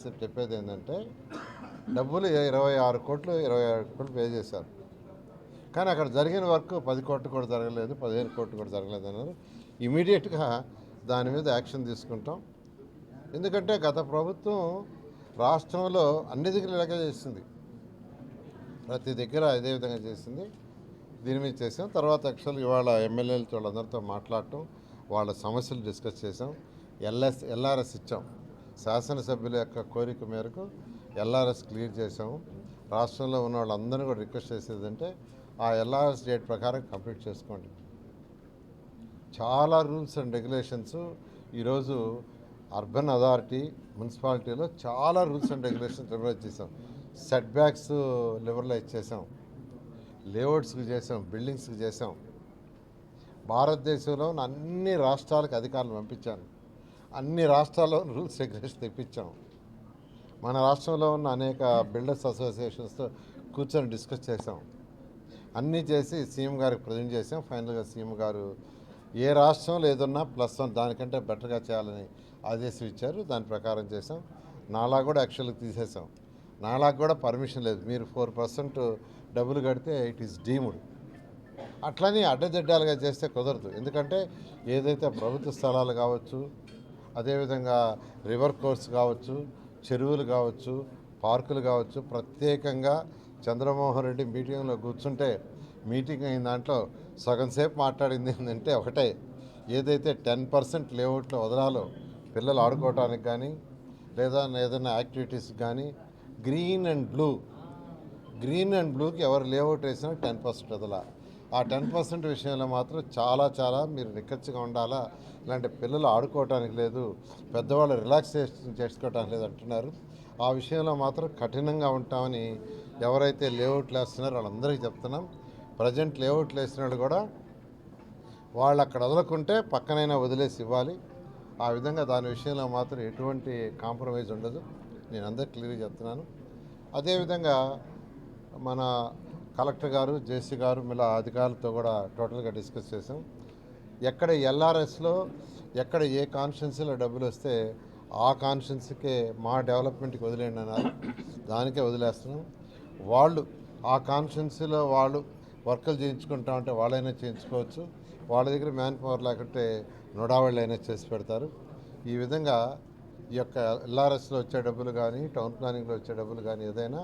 చెప్పేది ఏంటంటే డబ్బులు 26 కోట్లు పే చేశారు. కానీ అక్కడ జరిగిన వర్క్ 10 కోట్లు కూడా జరగలేదు, 15 కోట్లు కూడా జరగలేదు అన్నారు. ఇమీడియట్గా దాని మీద యాక్షన్ తీసుకుంటాం. ఎందుకంటే గత ప్రభుత్వం రాష్ట్రంలో అన్ని దగ్గర ఇలాగే చేసింది, ప్రతి దగ్గర ఇదే విధంగా చేసింది. దీని మీద చేసాం. తర్వాత యాక్చువల్గా ఇవాళ ఎమ్మెల్యేలతో వాళ్ళందరితో మాట్లాడటం, వాళ్ళ సమస్యలు డిస్కస్ చేసాం. ఎల్ఆర్ఎస్ ఇచ్చాం. శాసనసభ్యుల యొక్క కోరిక మేరకు ఎల్ఆర్ఎస్ క్లియర్ చేసాము. రాష్ట్రంలో ఉన్న వాళ్ళందరినీ కూడా రిక్వెస్ట్ చేసేదంటే ఆ ఎల్ఆర్ఎస్ డేట్ ప్రకారం కంప్లీట్ చేసుకోండి. చాలా రూల్స్ అండ్ రెగ్యులేషన్స్ ఈరోజు అర్బన్ అథారిటీ మున్సిపాలిటీలో చాలా రూల్స్ అండ్ రెగ్యులేషన్స్ లిబరలైజ్ చేసాం. సెట్ బ్యాక్స్ లిబరలైజ్ చేసాం, లేఅవుట్స్కి చేసాం, బిల్డింగ్స్కి చేసాం. భారతదేశంలో ఉన్న అన్ని రాష్ట్రాలకు అధికారులు పంపించాను. అన్ని రాష్ట్రాల్లో రూల్స్ రెగ్యులేషన్ తెప్పించాం. మన రాష్ట్రంలో ఉన్న అనేక బిల్డర్స్ అసోసియేషన్స్తో కూర్చొని డిస్కస్ చేసాం. అన్నీ చేసి సీఎం గారికి ప్రజెంట్ చేసాం. ఫైనల్గా సీఎం గారు ఏ రాష్ట్రంలో ఏదన్నా +1 దానికంటే బెటర్గా చేయాలని ఆదేశం ఇచ్చారు. దాని ప్రకారం చేసాం. నాలా కూడా యాక్చువల్గా తీసేసాం. నాలాకు కూడా పర్మిషన్ లేదు. మీరు 4% డబ్బులు కడితే ఇట్ ఈస్ డీమ్డ్. అట్లని అడ్డదిడ్డాలుగా చేస్తే కుదరదు. ఎందుకంటే ఏదైతే ప్రభుత్వ స్థలాలు కావచ్చు, అదేవిధంగా రివర్ కోర్స్ కావచ్చు, చెరువులు కావచ్చు, పార్కులు కావచ్చు, ప్రత్యేకంగా చంద్రమోహన్ రెడ్డి మీటింగ్లో కూర్చుంటే మీటింగ్ అయిన దాంట్లో సగం సేపు మాట్లాడింది ఏంటంటే ఒకటే, ఏదైతే 10% లేఅవుట్లో వదలాలో పిల్లలు ఆడుకోవడానికి కానీ లేదా ఏదైనా యాక్టివిటీస్కి కానీ గ్రీన్ అండ్ బ్లూకి ఎవరు లేఅవుట్ వేసినా 10% వదలా. ఆ 10% విషయంలో మాత్రం చాలా మీరు నిక్కచ్చిగా ఉండాలా. ఇలాంటి పిల్లలు ఆడుకోవటానికి లేదు, పెద్దవాళ్ళు రిలాక్సేషన్ చేసుకోవటానికి లేదు అంటున్నారు. ఆ విషయంలో మాత్రం కఠినంగా ఉంటామని ఎవరైతే లేఅవుట్లు వేస్తున్నారో వాళ్ళందరికీ చెప్తున్నాం. ప్రజెంట్ లేఅవుట్లు వేసిన వాళ్ళు కూడా వాళ్ళు అక్కడ వదలకుంటే పక్కనైనా వదిలేసి ఇవ్వాలి. ఆ విధంగా దాని విషయంలో మాత్రం ఎటువంటి కాంప్రమైజ్ ఉండదు. నేను అందరికీ క్లియర్గా చెప్తున్నాను. అదేవిధంగా మన కలెక్టర్ గారు, జేసీ గారు ఇలా అధికారులతో కూడా టోటల్గా డిస్కస్ చేసాం. ఎక్కడ ఎల్ఆర్ఎస్లో ఎక్కడ ఏ కాన్స్టిట్యున్సీలో డబ్బులు వస్తే ఆ కాన్స్టిట్యున్సీకే మా డెవలప్మెంట్కి వదిలేయండి అన్నారు. దానికే వదిలేస్తున్నాం. వాళ్ళు ఆ కాన్స్టిట్యున్సీలో వాళ్ళు వర్కులు చేయించుకుంటామంటే వాళ్ళైనా చేయించుకోవచ్చు. వాళ్ళ దగ్గర మ్యాన్ పవర్ లేకుంటే నొడావాళ్ళు అయినా చేసి పెడతారు. ఈ విధంగా ఈ యొక్క ఎల్ఆర్ఎస్లో వచ్చే డబ్బులు కానీ, టౌన్ ప్లానింగ్లో వచ్చే డబ్బులు కానీ ఏదైనా